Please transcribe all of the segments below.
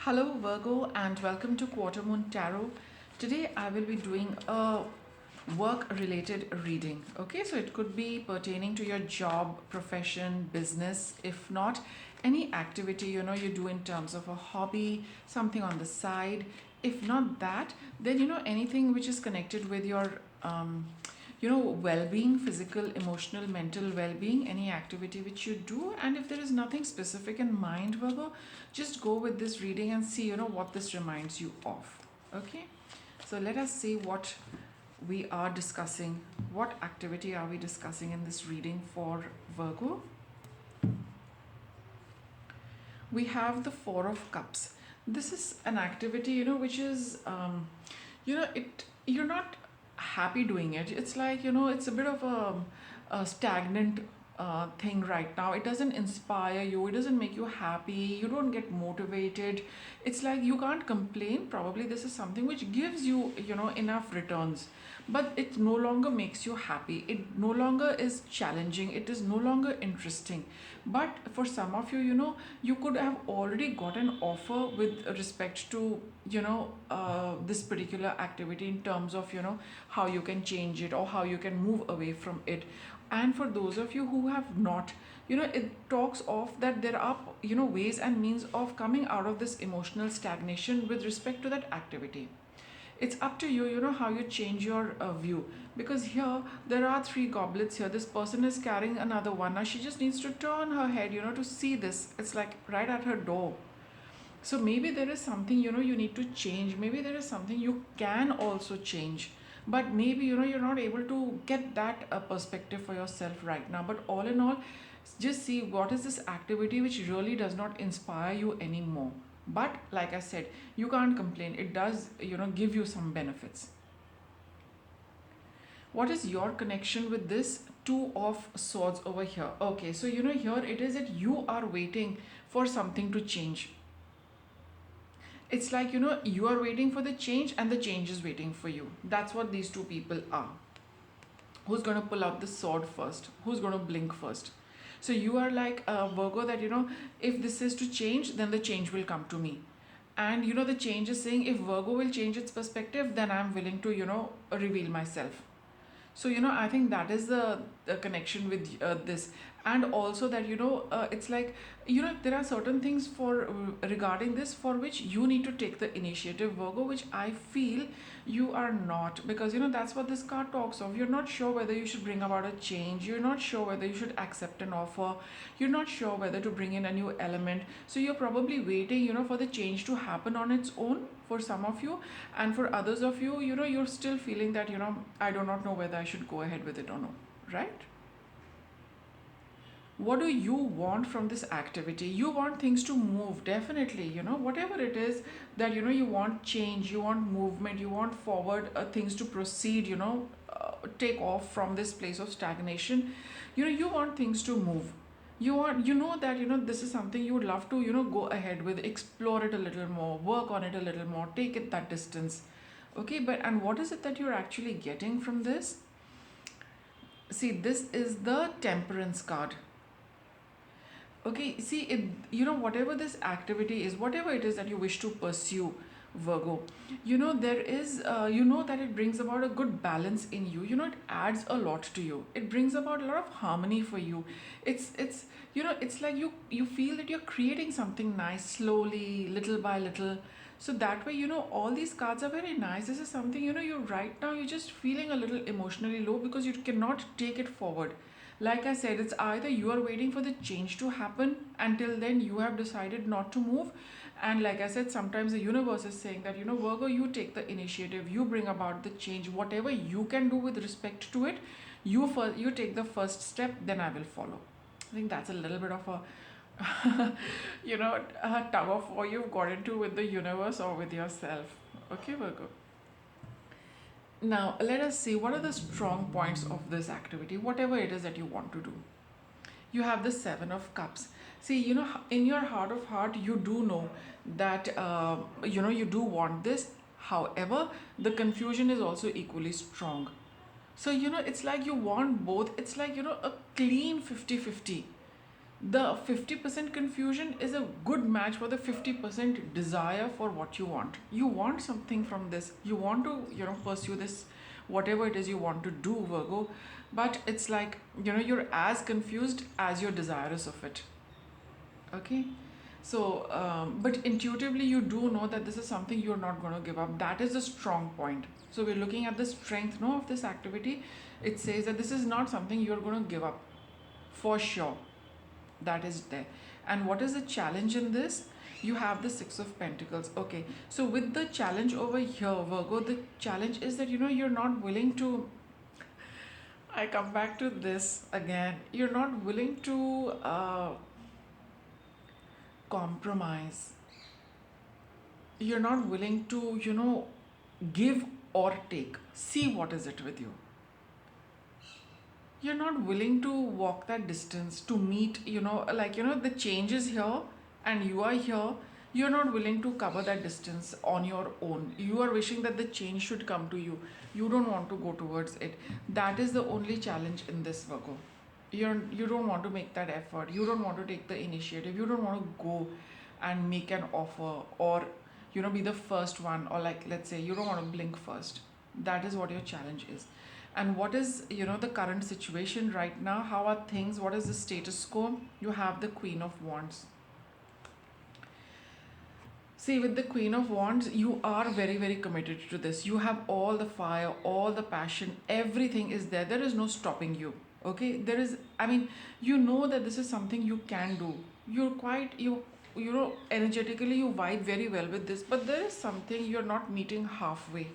Hello, Virgo, and welcome to Quarter Moon Tarot. Today, I will be doing a work related reading. Okay, so it could be pertaining to your job, profession, business. If not, any activity you do in terms of a hobby, something on the side. If not that, then anything which is connected with your well-being, physical, emotional, mental well-being, any activity which you do. And if there is nothing specific in mind, Virgo, just go with this reading and see what this reminds you of. Okay, so let us see what we are discussing. What activity are we discussing in this reading for Virgo? We have the Four of Cups. This is an activity which is it you're not happy doing it. It's like it's a bit of a stagnant thing right now. It doesn't inspire you, it doesn't make you happy, you don't get motivated. It's like you can't complain. Probably this is something which gives you enough returns, but it no longer makes you happy, it no longer is challenging, it is no longer interesting. But for some of you, you could have already got an offer with respect to this particular activity, in terms of how you can change it or how you can move away from it. And for those of you who have not, it talks of that there are ways and means of coming out of this emotional stagnation with respect to that activity. It's up to you, how you change your view. Because here there are three goblets here. This person is carrying another one. Now she just needs to turn her head, to see this. It's like right at her door. So maybe there is something you need to change. Maybe there is something you can also change. But maybe you're not able to get that perspective for yourself right now. But all in all, just see what is this activity which really does not inspire you anymore. But like I said, you can't complain, it does give you some benefits. What is your connection with this Two of Swords over here? Okay, so here it is that you are waiting for something to change. It's like you are waiting for the change and the change is waiting for you. That's what these two people are. Who's going to pull out the sword first? Who's going to blink first? So you are like Virgo, that if this is to change, then the change will come to me. And the change is saying, if Virgo will change its perspective, then I'm willing to reveal myself. So I think that is the connection with this. And also that it's like there are certain things for regarding this for which you need to take the initiative, Virgo, which I feel you are not. Because that's what this card talks of. You're not sure whether you should bring about a change, you're not sure whether you should accept an offer, you're not sure whether to bring in a new element. So you're probably waiting for the change to happen on its own, for some of you. And for others of you, you're still feeling that I do not know whether I should go ahead with it or no, right? What do you want from this activity? You want things to move, definitely. Whatever it is that you want change, you want movement, you want forward, things to proceed, take off from this place of stagnation. You want things to move. You want, that this is something you would love to go ahead with, explore it a little more, work on it a little more, take it that distance. Okay, but and what is it that you're actually getting from this? See, this is the Temperance card. Okay, see, it, whatever this activity is, whatever it is that you wish to pursue, Virgo, there is that it brings about a good balance in you. It adds a lot to you, it brings about a lot of harmony for you. It's it's like you feel that you're creating something nice, slowly, little by little. So that way, all these cards are very nice. This is something, you right now you're just feeling a little emotionally low because you cannot take it forward. Like I said, it's either you are waiting for the change to happen, until then you have decided not to move. And like I said, sometimes the universe is saying that Virgo, you take the initiative, you bring about the change, whatever you can do with respect to it. You take the first step, then I will follow. I think that's a little bit of a a tug of war you've got into with the universe or with yourself. Okay, Virgo. Now, let us see what are the strong points of this activity, whatever it is that you want to do. You have the Seven of Cups. See, in your heart of heart, you do know that, you do want this. However, the confusion is also equally strong. So, it's like you want both. It's like, a clean 50-50. The 50% confusion is a good match for the 50% desire for what you want. You want something from this. You want to, pursue this, whatever it is you want to do, Virgo. But it's like, you're as confused as you're desirous of it. Okay? So, but intuitively, you do know that this is something you're not going to give up. That is a strong point. So, we're looking at the strength, no, of this activity. It says that this is not something you're going to give up for sure. That is there. And what is the challenge in this? You have the Six of Pentacles. Okay, so with the challenge over here, Virgo, the challenge is that you're not willing to. I come back to this again. You're not willing to compromise. You're not willing to, give or take. See what is it with you. You're not willing to walk that distance to meet, the change is here and you are here. You're not willing to cover that distance on your own. You are wishing that the change should come to you. You don't want to go towards it. That is the only challenge in this, Virgo. You don't want to make that effort. You don't want to take the initiative. You don't want to go and make an offer, or be the first one, or like, let's say, you don't want to blink first. That is what your challenge is. And what is, the current situation right now? How are things? What is the status quo? You have the Queen of Wands. See, with the Queen of Wands, you are very, very committed to this. You have all the fire, all the passion, everything is there. There is no stopping you. Okay, there is, I mean, that this is something you can do. You're quite, energetically, you vibe very well with this, but there is something you're not meeting halfway.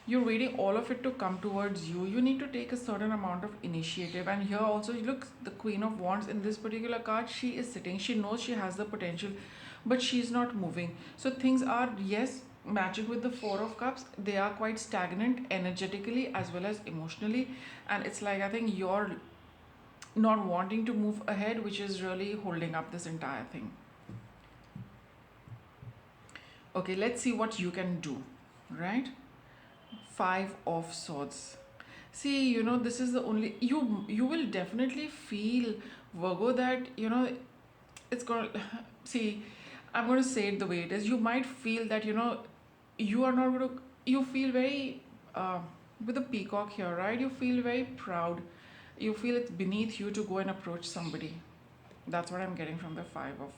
You're waiting all of it to come towards you. You need to take a certain amount of initiative. And here also, look, the Queen of Wands in this particular card, she is sitting. She knows she has the potential, but she's not moving. So things are, yes, matching with the Four of Cups. They are quite stagnant energetically as well as emotionally. And it's like, I think you're not wanting to move ahead, which is really holding up this entire thing. Okay, let's see what you can do, right? Five of Swords. See, this is the only, you will definitely feel, Virgo, that it's gonna see, I'm going to say it the way it is. You might feel that you are not going to, you feel very with the peacock here, right? You feel very proud. You feel it's beneath you to go and approach somebody. That's what I'm getting from the Five of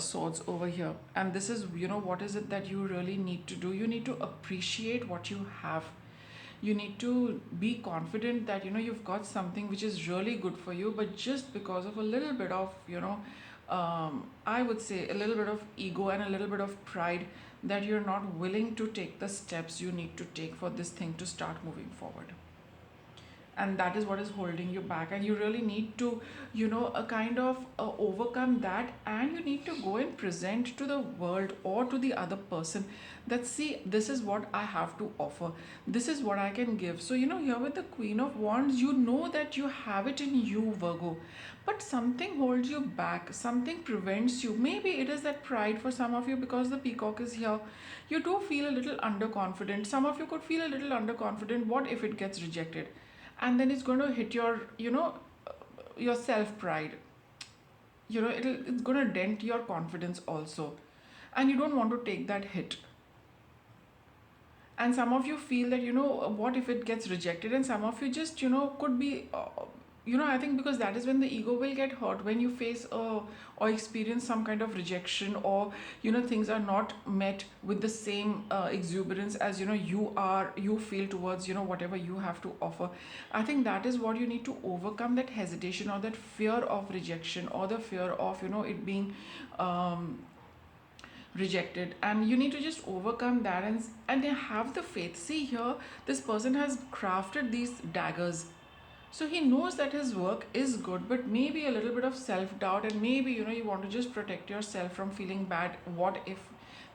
Swords over here. And this is, what is it that you really need to do? You need to appreciate what you have. You need to be confident that you've got something which is really good for you, but just because of a little bit of I would say a little bit of ego and a little bit of pride, that you're not willing to take the steps you need to take for this thing to start moving forward. And that is what is holding you back, and you really need to a kind of overcome that, and you need to go and present to the world or to the other person that, see, this is what I have to offer, this is what I can give. So here with the Queen of Wands, that you have it in you, Virgo, but something holds you back, something prevents you. Maybe it is that pride for some of you, because the peacock is here. You do feel a little underconfident. Some of you could feel a little underconfident. What if it gets rejected? And then it's going to hit your your self pride. It's going to dent your confidence also, and you don't want to take that hit. And some of you feel that what if it gets rejected, and some of you just could be I think, because that is when the ego will get hurt, when you face or experience some kind of rejection, or things are not met with the same exuberance as you feel towards whatever you have to offer. I think that is what you need to overcome, that hesitation or that fear of rejection, or the fear of it being rejected. And you need to just overcome that, and they have the faith. See here, this person has crafted these daggers. So he knows that his work is good, but maybe a little bit of self-doubt, and maybe you want to just protect yourself from feeling bad. What if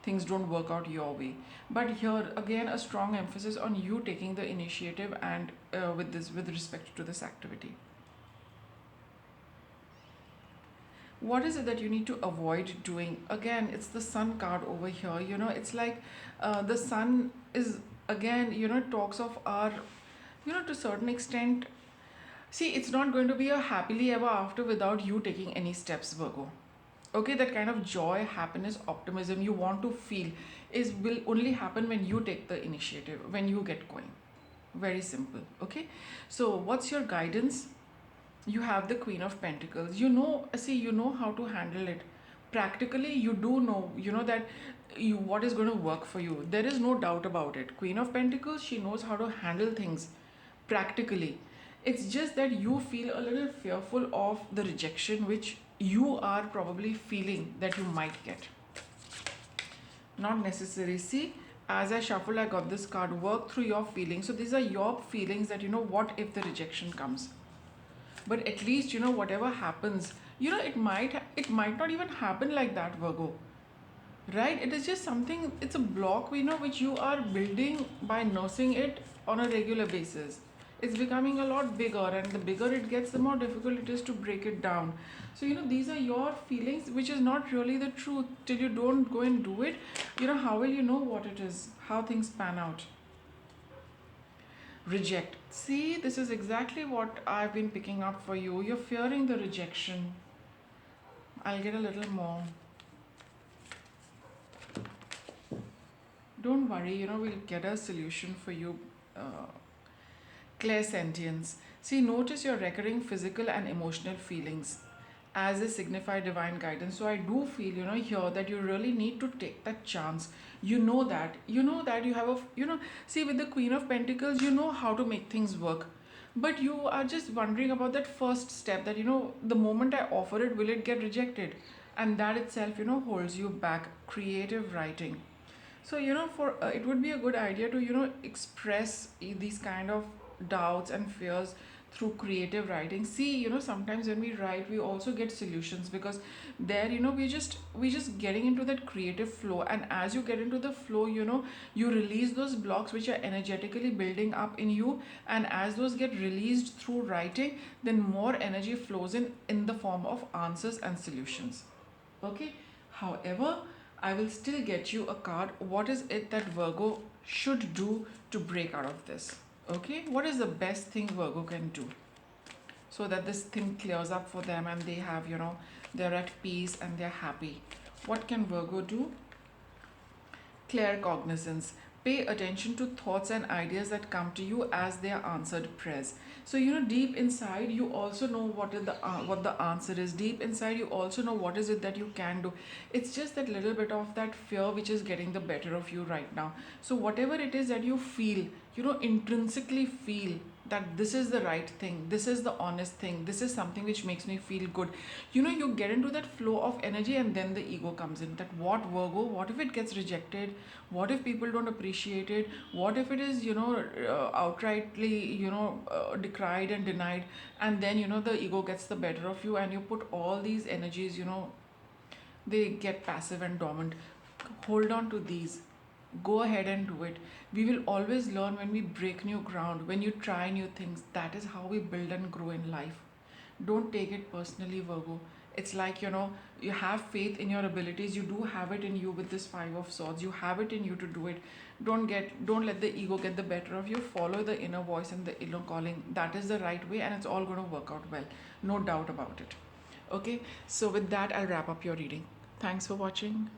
things don't work out your way? But here again, a strong emphasis on you taking the initiative, and with respect to this activity. What is it that you need to avoid doing? Again, it's the Sun card over here. It's like the Sun is, again, talks of our, to a certain extent, See, it's not going to be a happily ever after without you taking any steps, Virgo. Okay, that kind of joy, happiness, optimism you want to feel is will only happen when you take the initiative, when you get going. Very simple. Okay, so what's your guidance? You have the Queen of Pentacles. You know, see, you know how to handle it. Practically, you do know, you know that you what is going to work for you. There is no doubt about it. Queen of Pentacles, she knows how to handle things practically. It's just that you feel a little fearful of the rejection which you are probably feeling that you might get. Not necessary. See, as I shuffle, I got this card. Work through your feelings. So these are your feelings that, you know, what if the rejection comes? But at least, you know, whatever happens, you know, it might not even happen like that, Virgo. Right? It is just something, it's a block, we know, which you are building by nursing it on a regular basis. It's becoming a lot bigger, and the bigger it gets, the more difficult it is to break it down. So, you know, these are your feelings, which is not really the truth. Till you don't go and do it, you know, how will you know what it is, how things pan out? Reject. See, this is exactly what I've been picking up for you. You're fearing the rejection. I'll get a little more. Don't worry, you know, we'll get a solution for you. Uh, Clairsentience. See, notice your recurring physical and emotional feelings as they signify divine guidance. So I do feel, you know, here that you really need to take that chance. You know that you have a, you know, see, with the Queen of Pentacles, you know how to make things work. But you are just wondering about that first step that, you know, the moment I offer it, will it get rejected? And that itself, you know, holds you back. Creative writing. So, you know, for it would be a good idea to, you know, express these kind of doubts and fears through creative writing. See, you know, sometimes when we write, we also get solutions, because there, you know, we just getting into that creative flow, and as you get into the flow, you know, you release those blocks which are energetically building up in you, and as those get released through writing, then more energy flows in the form of answers and solutions. Okay, however, I will still get you a card. What is it that Virgo should do to break out of this? Okay, what is the best thing Virgo can do so that this thing clears up for them and they have, you know, they're at peace and they're happy? What can Virgo do? Claircognizance. Pay attention to thoughts and ideas that come to you as they are answered prayers. So, you know, deep inside you also know what the answer is. Deep inside you also know what is it that you can do. It's just that little bit of that fear which is getting the better of you right now. So whatever it is that you feel, you know, intrinsically feel that this is the right thing, this is the honest thing, this is something which makes me feel good. You know, you get into that flow of energy, and then the ego comes in, that what, Virgo, what if it gets rejected? What if people don't appreciate it? What if it is, you know, outrightly, you know, decried and denied? And then, you know, the ego gets the better of you, and you put all these energies, you know, they get passive and dormant. Hold on to these. Go ahead and do it. We will always learn when we break new ground, when you try new things. That is how we build and grow in life. Don't take it personally, Virgo. It's like, you know, you have faith in your abilities. You do have it in you with this Five of Swords. You have it in you to do it. Don't let the ego get the better of you. Follow the inner voice and the inner calling. That is the right way, and it's all going to work out well. No doubt about it. Okay, so with that, I'll wrap up your reading. Thanks for watching.